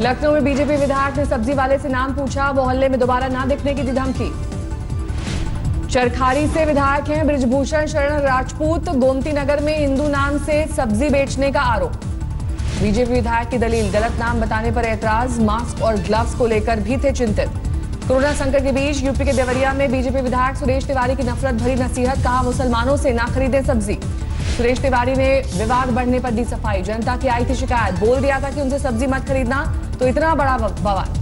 लखनऊ में बीजेपी विधायक ने सब्जी वाले से नाम पूछा, मोहल्ले में दोबारा ना दिखने की दी धमकी। चरखारी से विधायक हैं बृजभूषण शरण राजपूत, गोमती नगर में हिंदू नाम से सब्जी बेचने का आरोप। बीजेपी विधायक की दलील, गलत नाम बताने पर एतराज, मास्क और ग्लव्स को लेकर भी थे चिंतित। कोरोना संकट के बीच यूपी के देवरिया में बीजेपी विधायक सुरेश तिवारी की नफरत भरी नसीहत, कहा मुसलमानों से ना खरीदें सब्जी। सुरेश तिवारी ने विवाद बढ़ने पर दी सफाई, जनता की आई थी शिकायत, बोल दिया था कि उनसे सब्जी मत खरीदना, तो इतना बड़ा बवाल।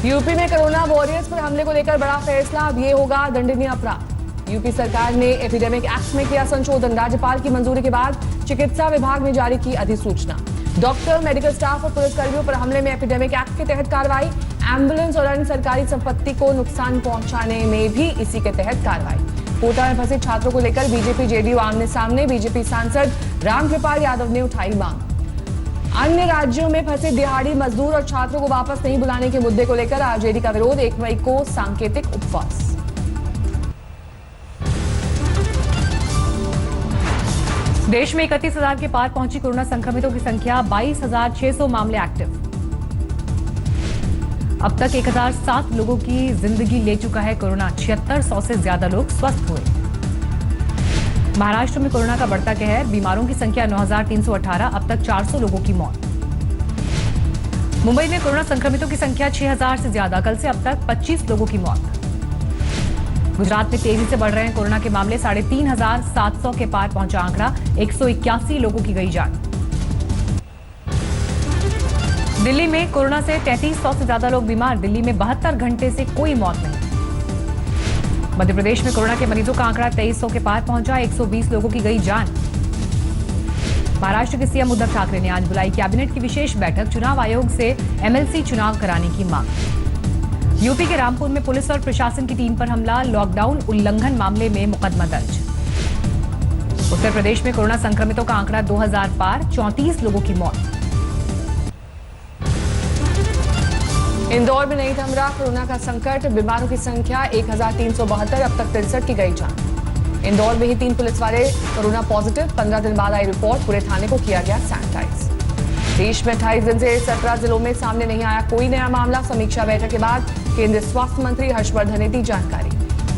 यूपी में कोरोना वॉरियर्स पर हमले को लेकर बड़ा फैसला, अब ये होगा दंडनीय अपराध। यूपी सरकार ने एपिडेमिक एक्ट में किया संशोधन, राज्यपाल की मंजूरी के बाद चिकित्सा विभाग ने जारी की अधिसूचना। डॉक्टर, मेडिकल स्टाफ और पुलिसकर्मियों पर हमले में एपिडेमिक एक्ट के तहत कार्रवाई, एम्बुलेंस और अन्य सरकारी संपत्ति को नुकसान पहुंचाने में भी इसी के तहत कार्रवाई। कोटा में फंसे छात्रों को लेकर बीजेपी जेडीयू आमने सामने, बीजेपी सांसद रामकृपाल यादव ने उठाई मांग। अन्य राज्यों में फंसे दिहाड़ी मजदूर और छात्रों को वापस नहीं बुलाने के मुद्दे को लेकर आरजेडी का विरोध, 1 मई को सांकेतिक उपवास। देश में 31,000 के पार पहुंची कोरोना संक्रमितों की संख्या, 22,600 मामले एक्टिव। अब तक 1,007 लोगों की जिंदगी ले चुका है कोरोना, 7600 से ज्यादा लोग स्वस्थ हुए। महाराष्ट्र में कोरोना का बढ़ता कहर, बीमारों की संख्या 9,318, अब तक 400 लोगों की मौत। मुंबई में कोरोना संक्रमितों की संख्या 6,000 से ज्यादा, कल से अब तक 25 लोगों की मौत। गुजरात में तेजी से बढ़ रहे हैं कोरोना के मामले, 3,5700 के पार पहुंचा आंकड़ा, 181 लोगों की गई जान। दिल्ली में कोरोना से 3,300 से ज्यादा लोग बीमार, दिल्ली में 72 घंटे से कोई मौत नहीं। मध्य प्रदेश में कोरोना के मरीजों का आंकड़ा 2,300 के पार पहुंचा, 120 लोगों की गई जान। महाराष्ट्र के सीएम उद्धव ठाकरे ने आज बुलाई कैबिनेट की विशेष बैठक, चुनाव आयोग से एमएलसी चुनाव कराने की मांग। यूपी के रामपुर में पुलिस और प्रशासन की टीम पर हमला, लॉकडाउन उल्लंघन मामले में मुकदमा दर्ज। उत्तर प्रदेश में कोरोना संक्रमितों का आंकड़ा 2,000 पार, 34 लोगों की मौत। इंदौर में नहीं थम रहा कोरोना का संकट, बीमारों की संख्या 1,372, अब तक 63 की गई जान। इंदौर में ही 3 पुलिस वाले कोरोना पॉजिटिव, 15 दिन बाद आई रिपोर्ट, पूरे थाने को किया गया सैनिटाइज। देश में 28 दिन से 17 जिलों में सामने नहीं आया कोई नया मामला, समीक्षा बैठक के बाद केंद्रीय स्वास्थ्य मंत्री हर्षवर्धन ने दी जानकारी।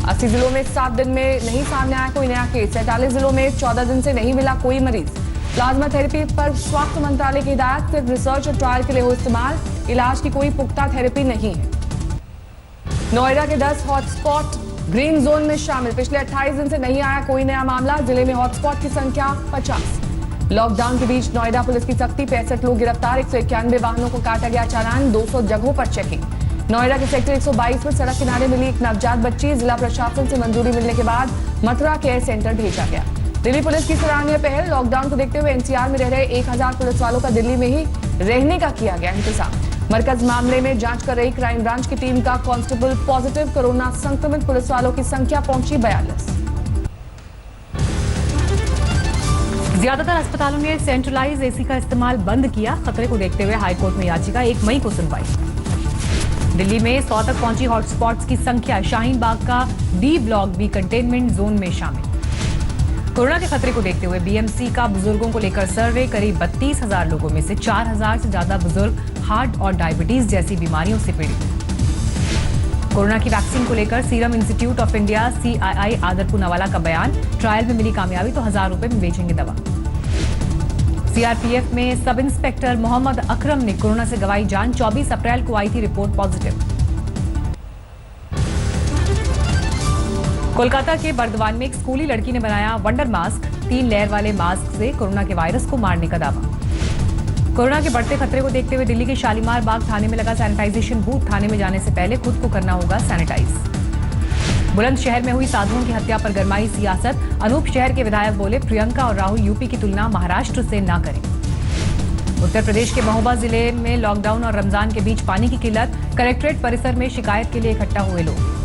80 जिलों में 7 दिन में नहीं सामने आया कोई नया केस, 47 जिलों में 14 दिन से नहीं मिला कोई मरीज। प्लाज्मा थेरेपी पर स्वास्थ्य मंत्रालय की हिदायत, सिर्फ रिसर्च और ट्रायल के लिए हो इस्तेमाल, इलाज की कोई पुख्ता थेरेपी नहीं है। नोएडा के 10 हॉटस्पॉट ग्रीन जोन में शामिल, पिछले 28 दिन से नहीं आया कोई नया मामला, जिले में हॉटस्पॉट की संख्या 50। लॉकडाउन के बीच नोएडा पुलिस की सख्ती, 65 लोग गिरफ्तार, 191 वाहनों को काटा गया चालान, 200 जगहों पर चेकिंग। नोएडा के सेक्टर 122 में सड़क किनारे मिली एक नवजात बच्ची, जिला प्रशासन से मंजूरी मिलने के बाद मथुरा केयर सेंटर भेजा गया। दिल्ली पुलिस की सराहनीय पहल, लॉकडाउन को देखते हुए एनसीआर में रह रहे 1,000 पुलिस वालों का दिल्ली में ही रहने का किया गया इंतजाम। मरकज मामले में जांच कर रही क्राइम ब्रांच की टीम का कांस्टेबल पॉजिटिव, कोरोना संक्रमित पुलिस वालों की संख्या पहुंची 42। ज्यादातर अस्पतालों ने सेंट्रलाइज एसी का इस्तेमाल बंद किया, खतरे को देखते हुए हाईकोर्ट में याचिका, 1 मई को सुनवाई। दिल्ली में 100 तक पहुंची हॉटस्पॉट्स की संख्या, शाहीन बाग का डी ब्लॉक भी कंटेनमेंट जोन में शामिल। कोरोना के खतरे को देखते हुए बीएमसी का बुजुर्गों को लेकर सर्वे, करीब 32,000 लोगों में से 4,000 से ज्यादा बुजुर्ग हार्ट और डायबिटीज जैसी बीमारियों से पीड़ित। कोरोना की वैक्सीन को लेकर serum institute of India CII आदर पूनावाला का बयान, ट्रायल में मिली कामयाबी तो 1,000 रुपए में बेचेंगे दवा। सीआरपीएफ में सब इंस्पेक्टर मोहम्मद अकरम ने कोरोना से गंवाई जान, 24 अप्रैल को आई थी रिपोर्ट पॉजिटिव। कोलकाता के बर्दवान में एक स्कूली लड़की ने बनाया वंडर मास्क, 3 लेयर वाले मास्क से कोरोना के वायरस को मारने का दावा। कोरोना के बढ़ते खतरे को देखते हुए दिल्ली के शालीमार बाग थाने में लगा सैनिटाइजेशन बूथ, थाने में जाने से पहले खुद को करना होगा सैनिटाइज। बुलंदशहर में हुई साधुओं की हत्या पर गरमाई सियासत, अनूप शहर के विधायक बोले प्रियंका और राहुल यूपी की तुलना महाराष्ट्र से न करें। उत्तर प्रदेश के महोबा जिले में लॉकडाउन और रमजान के बीच पानी की किल्लत, कलेक्ट्रेट परिसर में शिकायत के लिए इकट्ठा हुए लोग।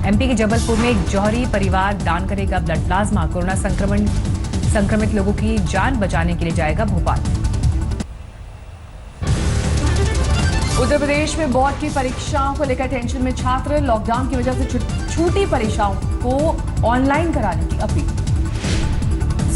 एमपी के जबलपुर में एक जौहरी परिवार दान करेगा ब्लड प्लाज्मा, कोरोना संक्रमित लोगों की जान बचाने के लिए जाएगा भोपाल। उत्तर प्रदेश में बोर्ड की परीक्षाओं को लेकर टेंशन में छात्र, लॉकडाउन की वजह से छूटी परीक्षाओं को ऑनलाइन कराने की अपील।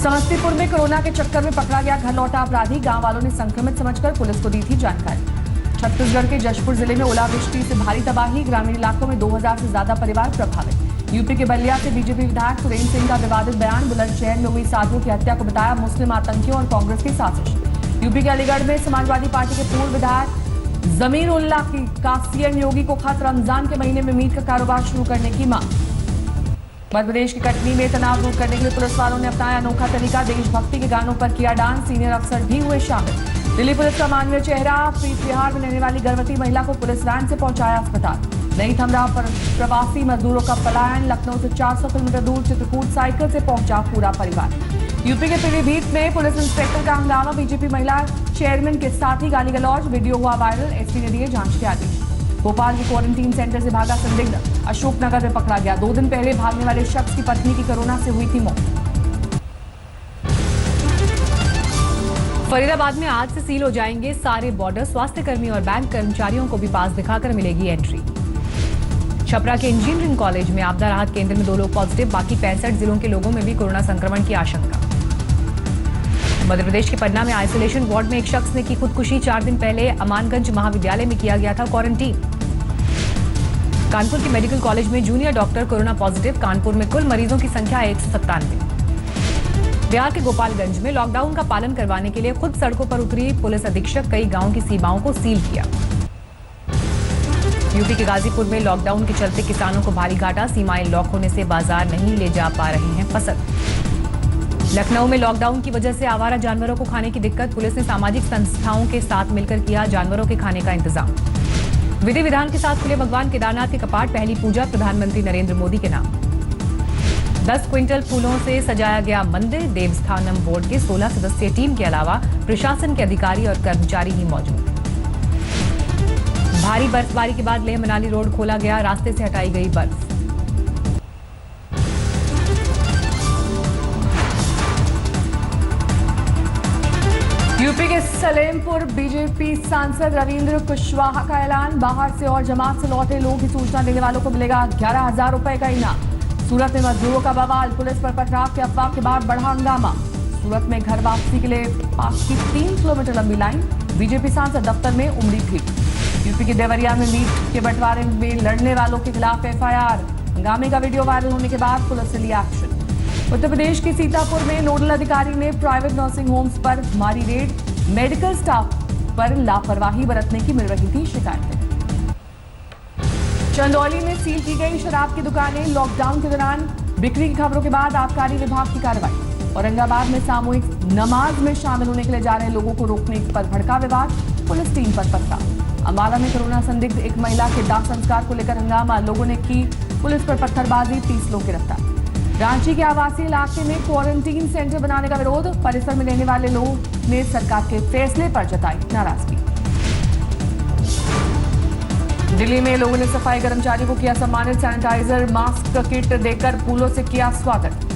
समस्तीपुर में कोरोना के चक्कर में पकड़ा गया घर लौटा अपराधी, गांव वालों ने संक्रमित समझकर पुलिस को दी थी जानकारी। छत्तीसगढ़ के जशपुर जिले में ओलावृष्टि से भारी तबाही, ग्रामीण इलाकों में 2000 से ज्यादा परिवार प्रभावित। यूपी के बलिया से बीजेपी विधायक सुरेंद्र सिंह का विवादित बयान, बुलंदशहर में हुई साधुओं की हत्या को बताया मुस्लिम आतंकियों और कांग्रेस की साजिश। यूपी के अलीगढ़ में समाजवादी पार्टी के पूर्व विधायक जमीर उल्लाह का सीएम योगी को खत, रमजान के महीने में मीट का कारोबार शुरू करने की मांग। मध्य प्रदेश की कटनी में तनाव दूर करने के लिए पुलिस वालों ने अपनाया अनोखा तरीका, देशभक्ति के गानों पर किया डांस, सीनियर अफसर भी हुए शामिल। दिल्ली पुलिस का मानवीय चेहरा, प्रीत विहार में रहने वाली गर्भवती महिला को पुलिस वैन से पहुंचाया अस्पताल। नहीं थम रहा प्रवासी मजदूरों का पलायन, लखनऊ से 400 किलोमीटर दूर चित्रकूट साइकिल से पहुंचा पूरा परिवार। यूपी के पीलीभीत में पुलिस इंस्पेक्टर का हंगामा, बीजेपी महिला चेयरमैन के साथ ही गाली गलौज, वीडियो हुआ वायरल, एसपी ने दिए जांच के आदेश। भोपाल के क्वारंटीन सेंटर से भागा संदिग्ध, अशोकनगर में पकड़ा गया। 2 दिन पहले भागने वाले शख्स की पत्नी की कोरोना से हुई थी मौत। फरीदाबाद में आज से सील हो जाएंगे सारे बॉर्डर, स्वास्थ्य कर्मी और बैंक कर्मचारियों को भी पास दिखाकर मिलेगी एंट्री। छपरा के इंजीनियरिंग कॉलेज में आपदा राहत केंद्र में 2 लोग पॉजिटिव, बाकी 65 जिलों के लोगों में भी कोरोना संक्रमण की आशंका। मध्य प्रदेश के पटना में आइसोलेशन वार्ड में एक शख्स ने की खुदकुशी, 4 दिन पहले अमानगंज महाविद्यालय में किया गया था क्वारंटीन। कानपुर के मेडिकल कॉलेज में junior doctor corona positive, Kanpur में कुल मरीजों की संख्या 197। बिहार के गोपालगंज में लॉकडाउन का पालन करवाने के लिए खुद सड़कों पर उतरी पुलिस अधीक्षक, कई गांवों की सीमाओं को सील किया। यूपी के गाजीपुर में लॉकडाउन के चलते किसानों को भारी घाटा, सीमाएं लॉक होने से बाजार नहीं ले जा पा रहे हैं फसल। लखनऊ में लॉकडाउन की वजह से आवारा जानवरों को खाने की दिक्कत, पुलिस ने सामाजिक संस्थाओं के साथ मिलकर किया जानवरों के खाने का इंतजाम। विधि विधान के साथ खुले भगवान केदारनाथ के कपाट, पहली पूजा प्रधानमंत्री नरेंद्र मोदी के नाम। 10 क्विंटल फूलों से सजाया गया मंदिर, देवस्थानम बोर्ड के 16 सदस्यीय टीम के अलावा प्रशासन के अधिकारी और कर्मचारी ही मौजूद। भारी बर्फबारी के बाद लेह मनाली रोड खोला गया, रास्ते से हटाई गई बर्फ। यूपी के सलेमपुर बीजेपी सांसद रविंद्र कुशवाहा का ऐलान, बाहर से और जमात से लौटे लोगों की सूचना देने वालों को मिलेगा 11,000 रुपए का इनाम। सूरत में मजदूरों का बवाल, पुलिस पर पथराव के अफवाह के बाद बढ़ा हंगामा। सूरत में घर वापसी के लिए पास की 3 किलोमीटर लंबी लाइन, बीजेपी सांसद दफ्तर में उमड़ी भीड़। यूपी के देवरिया में मीट के बंटवारे में लड़ने वालों के खिलाफ एफआईआर, हंगामे का वीडियो वायरल होने के बाद पुलिस ने लिया एक्शन। उत्तर प्रदेश के सीतापुर में नोडल अधिकारी ने प्राइवेट नर्सिंग होम्स पर मारी रेड, मेडिकल स्टाफ पर लापरवाही बरतने की मिल रही थी शिकायतें। चंदौली में सील की गई शराब की दुकानें, लॉकडाउन के दौरान बिक्री की खबरों के बाद आबकारी विभाग की कार्रवाई। औरंगाबाद में सामूहिक नमाज में शामिल होने के लिए जा रहे लोगों को रोकने पर भड़का विवाद, पुलिस टीम पर पथराव। अम्बाला में कोरोना संदिग्ध एक महिला के दाह संस्कार को लेकर हंगामा, लोगों ने की पुलिस पर पत्थरबाजी, 30 लोग गिरफ्तार। रांची के आवासीय इलाके में क्वारंटीन सेंटर बनाने का विरोध, परिसर में रहने वाले लोगों ने सरकार के फैसले पर जताई नाराजगी। दिल्ली में लोगों ने सफाई कर्मचारी को किया सम्मानित, सैनिटाइजर मास्क किट देकर फूलों से किया स्वागत।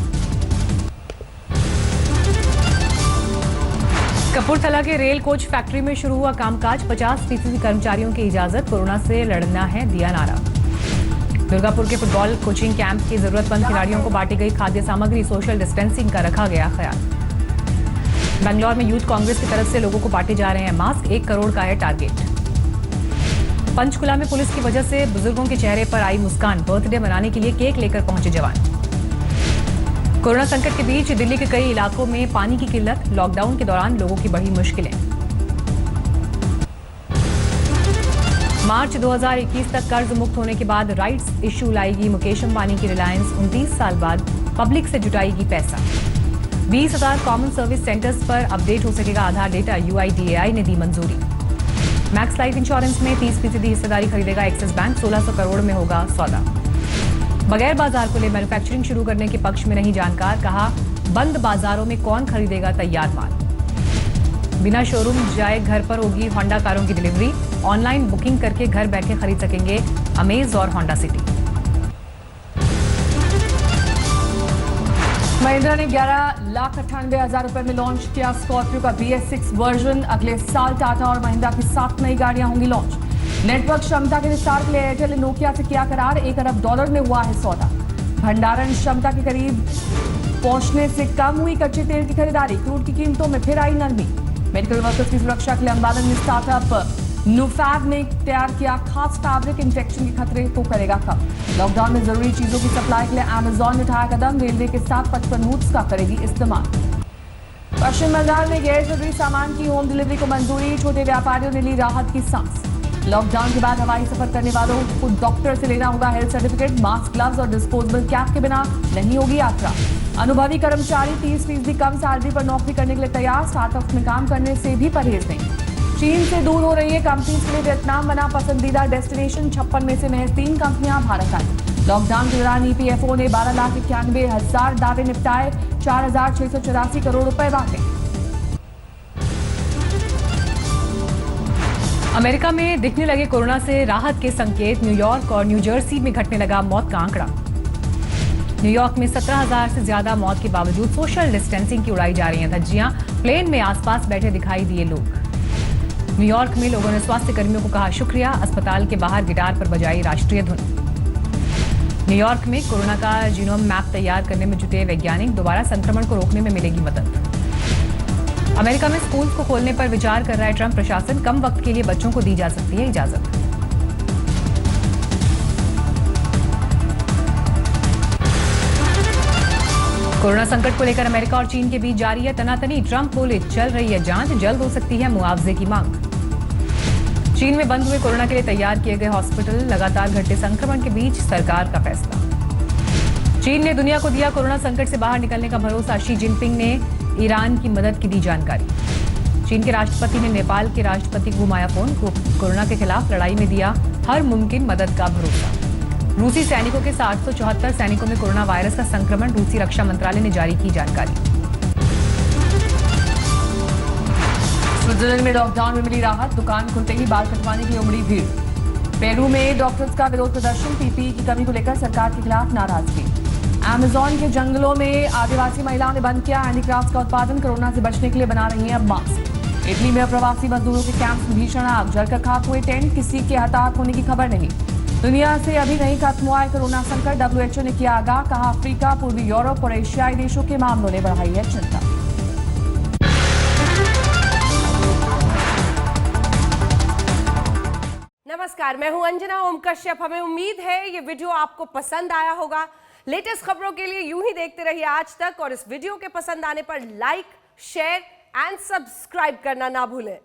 कपूरथला के रेल कोच फैक्ट्री में शुरू हुआ कामकाज, 50% कर्मचारियों की इजाजत, कोरोना से लड़ना है, दिया नारा। दुर्गापुर के फुटबॉल कोचिंग कैंप की जरूरतमंद खिलाड़ियों को बांटी गई खाद्य सामग्री, सोशल डिस्टेंसिंग का रखा गया ख्याल। बेंगलौर में यूथ कांग्रेस की तरफ से लोगों को बांटे जा रहे हैं मास्क, 1 करोड़ का है टारगेट। पंचकुला में पुलिस की वजह से बुजुर्गों के चेहरे पर आई मुस्कान, बर्थडे मनाने के लिए केक लेकर पहुंचे जवान। कोरोना संकट के बीच दिल्ली के कई इलाकों में पानी की किल्लत, लॉकडाउन के दौरान लोगों की बढ़ी मुश्किलें। मार्च 2021 तक कर्ज मुक्त होने के बाद राइट्स इश्यू लाएगी मुकेश अंबानी की रिलायंस, 29 साल बाद पब्लिक से जुटाएगी पैसा। 20,000 कॉमन सर्विस सेंटर्स पर अपडेट हो सकेगा आधार डेटा, UIDAI ने दी मंजूरी। मैक्स लाइफ इंश्योरेंस में 30% हिस्सेदारी खरीदेगा एक्सिस बैंक, 1600 करोड़ में होगा सौदा। बगैर बाजार खुले मैन्युफैक्चरिंग शुरू करने के पक्ष में नहीं जानकार, कहा बंद बाजारों में कौन खरीदेगा तैयार माल। बिना शोरूम जाए घर पर होगी होंडा कारों की डिलीवरी, ऑनलाइन बुकिंग करके घर बैठे खरीद सकेंगे अमेज और होंडा सिटी। महिंद्रा ने 11,98,000 रुपए में लॉन्च किया स्कॉर्पियो का BS6 वर्जन, अगले साल टाटा और महिंद्रा की 7 नई गाड़ियां होंगी लॉन्च। नेटवर्क क्षमता के विस्तार के लिए एयरटेल ने नोकिया से किया करार, $1 अरब में हुआ है सौदा। भंडारण क्षमता के करीब पहुंचने से कम हुई कच्चे तेल की खरीदारी, क्रूड की कीमतों में फिर आई नरमी। मेडिकल वर्कर्स की सुरक्षा के लिए अंबाला में स्टार्टअप नुफैब ने तैयार किया खास फैब्रिक, इंफेक्शन के खतरे को करेगा कम। लॉकडाउन में जरूरी चीजों की सप्लाई के लिए अमेजॉन ने उठाया कदम, रेलवे के साथ 55 रूट्स का करेगी इस्तेमाल। पश्चिम बंगाल में गैर जरूरी सामान की होम डिलीवरी को मंजूरी, छोटे व्यापारियों ने ली राहत की सांस। लॉकडाउन के बाद हवाई सफर करने वालों को डॉक्टर से लेना होगा हेल्थ सर्टिफिकेट, मास्क, ग्लव्स और डिस्पोजेबल कैप के बिना नहीं होगी यात्रा। अनुभवी कर्मचारी 30% कम सैलरी पर नौकरी करने के लिए तैयार, स्टार्टअप में काम करने से भी परहेज नहीं। चीन से दूर हो रही है कंपनीज के लिए वियतनाम बना पसंदीदा डेस्टिनेशन, 56 में से महज 3 कंपनियां भारत आई। लॉकडाउन के दौरान ईपीएफओ ने 12,91,000 दावे निपटाए, 4,684 करोड़ रुपए बांटे। अमेरिका में दिखने लगे कोरोना से राहत के संकेत, न्यूयॉर्क और न्यू जर्सी में घटने लगा मौत का आंकड़ा। न्यूयॉर्क में 17,000 से ज्यादा मौत के बावजूद सोशल डिस्टेंसिंग की उड़ाई जा रही हैं धज्जियां, प्लेन में आसपास बैठे दिखाई दिए लोग। न्यूयॉर्क में लोगों ने स्वास्थ्य कर्मियों को कहा शुक्रिया, अस्पताल के बाहर गिटार पर बजाई राष्ट्रीय धुन। न्यूयॉर्क में कोरोना का जीनोम मैप तैयार करने में जुटे वैज्ञानिक, दोबारा संक्रमण को रोकने में मिलेगी मदद। अमेरिका में स्कूल को खोलने पर विचार कर रहा है ट्रंप प्रशासन, कम वक्त के लिए बच्चों को दी जा सकती है इजाजत। कोरोना संकट को लेकर अमेरिका और चीन के बीच जारी है तनातनी, ट्रंप बोले चल रही है जांच, जल्द हो सकती है मुआवजे की मांग। चीन में बंद हुए कोरोना के लिए तैयार किए गए हॉस्पिटल, लगातार घटते संक्रमण के बीच सरकार का फैसला। चीन ने दुनिया को दिया कोरोना संकट से बाहर निकलने का भरोसा, शी जिनपिंग ने ईरान की मदद की दी जानकारी। चीन के राष्ट्रपति ने नेपाल के राष्ट्रपति को घुमाया फोन, कोरोना के खिलाफ लड़ाई में दिया हर मुमकिन मदद का भरोसा। रूसी सैनिकों के 874 सैनिकों में कोरोना वायरस का संक्रमण, रूसी रक्षा मंत्रालय ने जारी की जानकारी। स्विट्जरलैंड में लॉकडाउन में मिली राहत, दुकान खुलते ही बाल कटवाने की उमड़ी भीड़। पेरू में डॉक्टर्स का विरोध प्रदर्शन, पीपीई की कमी को लेकर सरकार के खिलाफ नाराजगी। अमेजॉन के जंगलों में आदिवासी महिलाओं ने बंद किया हैंडीक्राफ्ट का उत्पादन, कोरोना से बचने के लिए बना रही हैं अब मास्क। इटली में प्रवासी मजदूरों के कैंप में भीषण आग, जलकर खाक हुए टेंट, किसी के हताहत होने की खबर नहीं। दुनिया से अभी नहीं खत्म हुआ है कोरोना संकट, डब्ल्यूएचओ ने किया आगाह, कहा अफ्रीका, पूर्वी यूरोप और एशियाई देशों के मामलों ने बढ़ाई है चिंता। नमस्कार, मैं हूं अंजना ओम कश्यप। हमें उम्मीद है ये वीडियो आपको पसंद आया होगा। लेटेस्ट खबरों के लिए यूं ही देखते रहिए आज तक, और इस वीडियो के पसंद आने पर लाइक, शेयर एंड सब्सक्राइब करना ना भूलें।